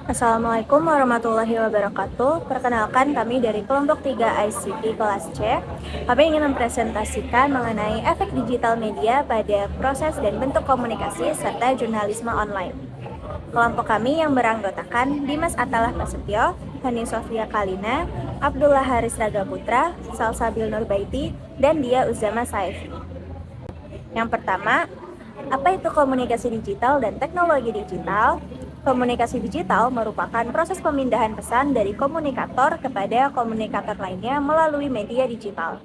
Assalamualaikum warahmatullahi wabarakatuh. Perkenalkan kami dari kelompok 3 ICT kelas C. Kami ingin mempresentasikan mengenai efek digital media pada proses dan bentuk komunikasi serta jurnalisme online. Kelompok kami yang beranggotakan Dimas Atalah Prasetyo, Hani Sofia Kalina, Abdullah Haris Raga Putra, Salsabil Nurbaiti, dan Dia Uzama Saif. Yang pertama, apa itu komunikasi digital dan teknologi digital? Komunikasi digital merupakan proses pemindahan pesan dari komunikator kepada komunikator lainnya melalui media digital.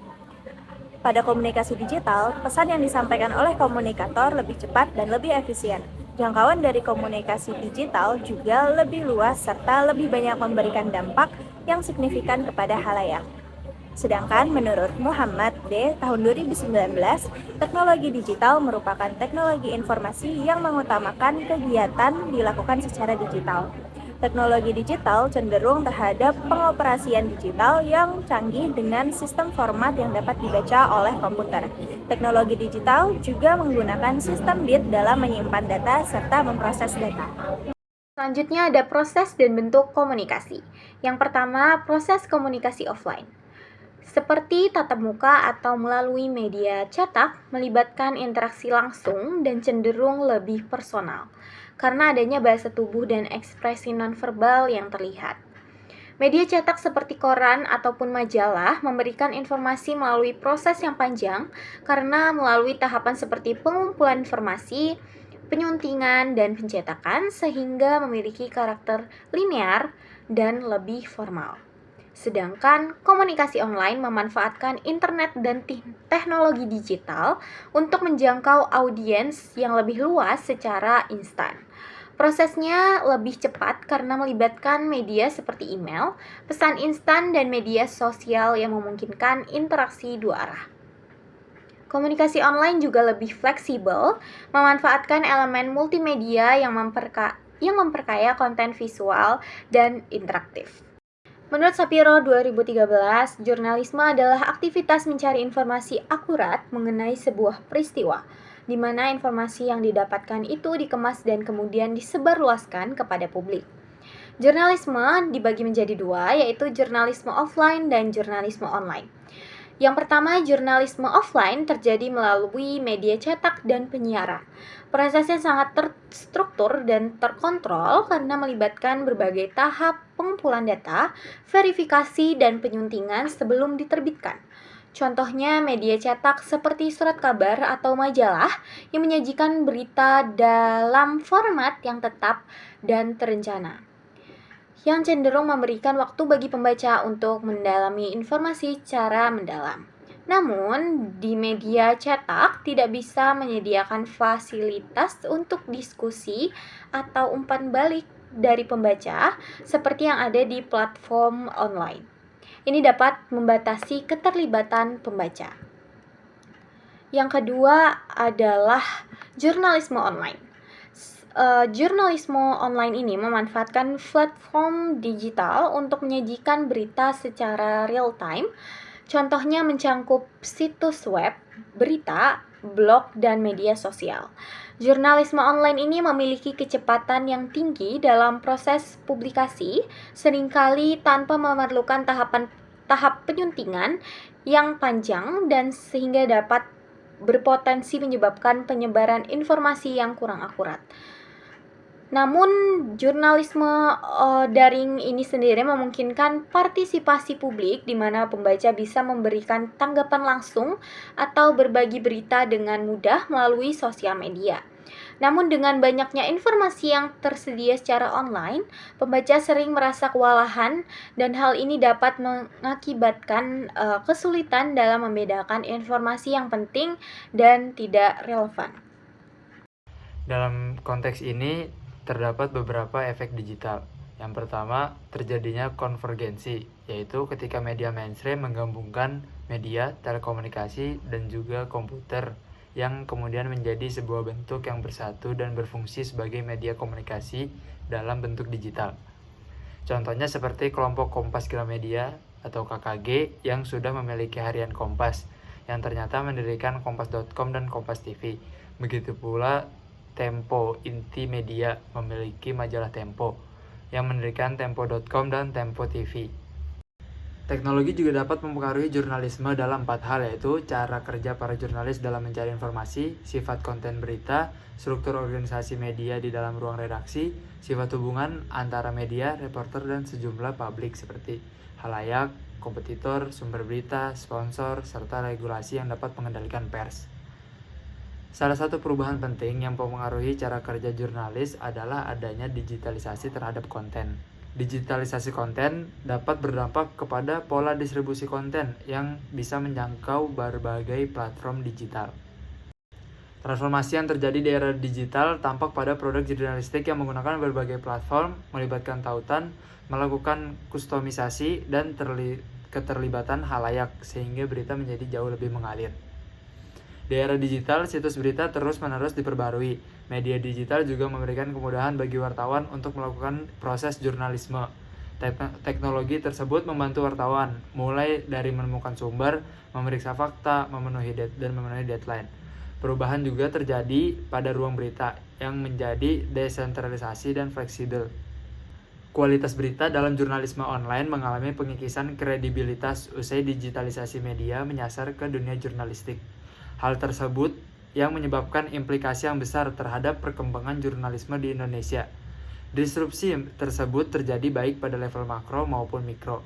Pada komunikasi digital, pesan yang disampaikan oleh komunikator lebih cepat dan lebih efisien. Jangkauan dari komunikasi digital juga lebih luas serta lebih banyak memberikan dampak yang signifikan kepada halayak. Sedangkan menurut Muhammad D. tahun 2019, teknologi digital merupakan teknologi informasi yang mengutamakan kegiatan dilakukan secara digital. Teknologi digital cenderung terhadap pengoperasian digital yang canggih dengan sistem format yang dapat dibaca oleh komputer. Teknologi digital juga menggunakan sistem bit dalam menyimpan data serta memproses data. Selanjutnya ada proses dan bentuk komunikasi. Yang pertama, proses komunikasi offline. Seperti tatap muka atau melalui media cetak, melibatkan interaksi langsung dan cenderung lebih personal, karena adanya bahasa tubuh dan ekspresi nonverbal yang terlihat. Media cetak seperti koran ataupun majalah memberikan informasi melalui proses yang panjang karena melalui tahapan seperti pengumpulan informasi, penyuntingan, dan pencetakan sehingga memiliki karakter linear dan lebih formal. Sedangkan komunikasi online memanfaatkan internet dan teknologi digital untuk menjangkau audiens yang lebih luas secara instan. Prosesnya lebih cepat karena melibatkan media seperti email, pesan instan, dan media sosial yang memungkinkan interaksi dua arah. Komunikasi online juga lebih fleksibel, memanfaatkan elemen multimedia yang memperkaya konten visual dan interaktif. Menurut Sapiro 2013, jurnalisme adalah aktivitas mencari informasi akurat mengenai sebuah peristiwa, di mana informasi yang didapatkan itu dikemas dan kemudian disebarluaskan kepada publik. Jurnalisme dibagi menjadi dua, yaitu jurnalisme offline dan jurnalisme online. Yang pertama, jurnalisme offline terjadi melalui media cetak dan penyiaran. Prosesnya sangat terstruktur dan terkontrol karena melibatkan berbagai tahap pengumpulan data, verifikasi, dan penyuntingan sebelum diterbitkan. Contohnya media cetak seperti surat kabar atau majalah yang menyajikan berita dalam format yang tetap dan terencana, yang cenderung memberikan waktu bagi pembaca untuk mendalami informasi secara mendalam. Namun, di media cetak tidak bisa menyediakan fasilitas untuk diskusi atau umpan balik dari pembaca seperti yang ada di platform online. Ini dapat membatasi keterlibatan pembaca. Yang kedua adalah jurnalisme online. Jurnalisme online ini memanfaatkan platform digital untuk menyajikan berita secara real time. Contohnya mencangkup situs web, berita, blog, dan media sosial. Jurnalisme online ini memiliki kecepatan yang tinggi dalam proses publikasi, seringkali tanpa memerlukan tahap penyuntingan yang panjang dan sehingga dapat berpotensi menyebabkan penyebaran informasi yang kurang akurat. Namun, jurnalisme daring ini sendiri memungkinkan partisipasi publik di mana pembaca bisa memberikan tanggapan langsung atau berbagi berita dengan mudah melalui sosial media. Namun dengan banyaknya informasi yang tersedia secara online, pembaca sering merasa kewalahan dan hal ini dapat mengakibatkan kesulitan dalam membedakan informasi yang penting dan tidak relevan. Dalam konteks ini, terdapat beberapa efek digital. Yang pertama, terjadinya konvergensi, yaitu ketika media mainstream menggabungkan media, telekomunikasi, dan juga komputer yang kemudian menjadi sebuah bentuk yang bersatu dan berfungsi sebagai media komunikasi dalam bentuk digital. Contohnya seperti kelompok Kompas Gramedia atau KKG yang sudah memiliki harian Kompas, yang ternyata mendirikan kompas.com dan Kompas TV. Begitu pula Tempo Inti Media memiliki majalah Tempo. yang mendirikan Tempo.com dan Tempo TV. Teknologi juga dapat mempengaruhi jurnalisme dalam 4 hal, yaitu cara kerja para jurnalis dalam mencari informasi, sifat konten berita, struktur organisasi media di dalam ruang redaksi, sifat hubungan antara media, reporter, dan sejumlah publik seperti halayak, kompetitor, sumber berita, sponsor, serta regulasi yang dapat mengendalikan pers. Salah satu perubahan penting yang mempengaruhi cara kerja jurnalis adalah adanya digitalisasi terhadap konten. Digitalisasi konten dapat berdampak kepada pola distribusi konten yang bisa menjangkau berbagai platform digital. Transformasi yang terjadi di era digital tampak pada produk jurnalistik yang menggunakan berbagai platform, melibatkan tautan, melakukan kustomisasi, dan keterlibatan halayak, sehingga berita menjadi jauh lebih mengalir. Di era digital, situs berita terus-menerus diperbarui. Media digital juga memberikan kemudahan bagi wartawan untuk melakukan proses jurnalisme. Teknologi tersebut membantu wartawan, mulai dari menemukan sumber, memeriksa fakta, memenuhi deadline. Perubahan juga terjadi pada ruang berita, yang menjadi desentralisasi dan fleksibel. Kualitas berita dalam jurnalisme online mengalami pengikisan kredibilitas usai digitalisasi media menyasar ke dunia jurnalistik. Hal tersebut yang menyebabkan implikasi yang besar terhadap perkembangan jurnalisme di Indonesia. Disrupsi tersebut terjadi baik pada level makro maupun mikro,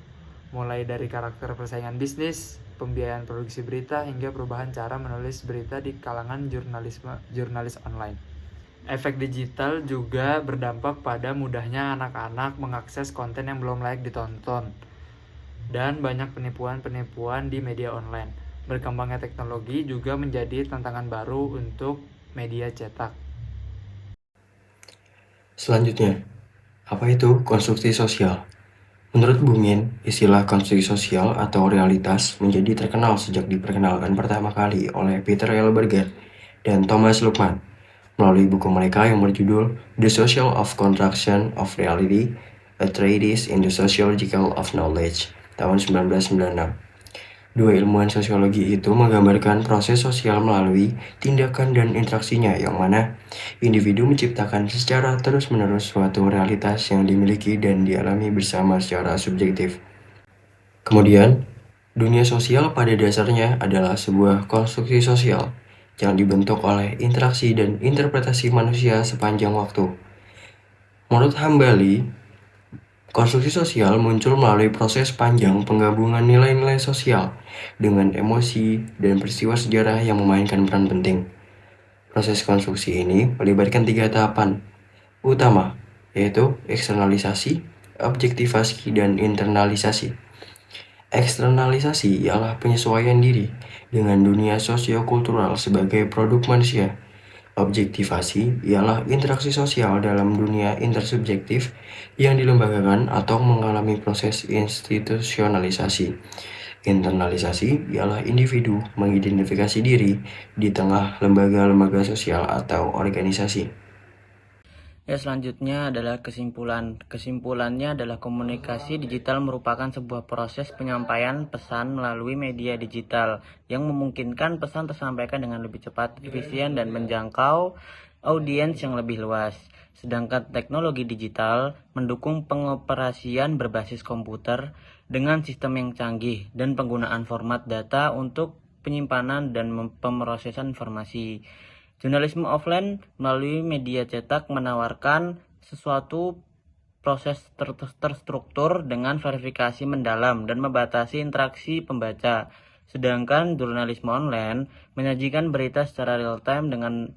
mulai dari karakter persaingan bisnis, pembiayaan produksi berita, hingga perubahan cara menulis berita di kalangan jurnalis online. Efek digital juga berdampak pada mudahnya anak-anak mengakses konten yang belum layak ditonton, dan banyak penipuan-penipuan di media online. Berkembangnya teknologi juga menjadi tantangan baru untuk media cetak. Selanjutnya, apa itu konstruksi sosial? Menurut Bumin, istilah konstruksi sosial atau realitas menjadi terkenal sejak diperkenalkan pertama kali oleh Peter L. Berger dan Thomas Luckmann melalui buku mereka yang berjudul The Social of Construction of Reality, A Treatise in the Sociological of Knowledge, tahun 1996. Dua ilmuwan sosiologi itu menggambarkan proses sosial melalui tindakan dan interaksinya, yang mana individu menciptakan secara terus-menerus suatu realitas yang dimiliki dan dialami bersama secara subjektif. Kemudian, dunia sosial pada dasarnya adalah sebuah konstruksi sosial yang dibentuk oleh interaksi dan interpretasi manusia sepanjang waktu. Menurut Hambali, konstruksi sosial muncul melalui proses panjang penggabungan nilai-nilai sosial dengan emosi dan peristiwa sejarah yang memainkan peran penting. Proses konstruksi ini melibatkan 3 tahapan utama, yaitu eksternalisasi, objektivasi, dan internalisasi. Eksternalisasi ialah penyesuaian diri dengan dunia sosiokultural sebagai produk manusia. Objektivasi ialah interaksi sosial dalam dunia intersubjektif yang dilembagakan atau mengalami proses institusionalisasi. Internalisasi ialah individu mengidentifikasi diri di tengah lembaga-lembaga sosial atau organisasi. Ya, selanjutnya adalah kesimpulan. Kesimpulannya adalah komunikasi digital merupakan sebuah proses penyampaian pesan melalui media digital yang memungkinkan pesan tersampaikan dengan lebih cepat, efisien, dan menjangkau audiens yang lebih luas. Sedangkan teknologi digital mendukung pengoperasian berbasis komputer dengan sistem yang canggih dan penggunaan format data untuk penyimpanan dan pemrosesan informasi. Jurnalisme offline melalui media cetak menawarkan sesuatu proses terstruktur dengan verifikasi mendalam dan membatasi interaksi pembaca. Sedangkan jurnalisme online menyajikan berita secara real time dengan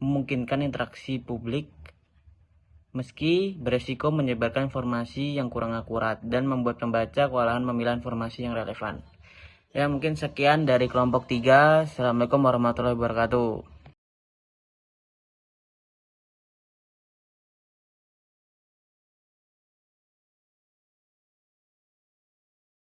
memungkinkan interaksi publik, meski beresiko menyebarkan informasi yang kurang akurat dan membuat pembaca kewalahan memilah informasi yang relevan. Ya, mungkin sekian dari kelompok 3. Assalamualaikum warahmatullahi wabarakatuh.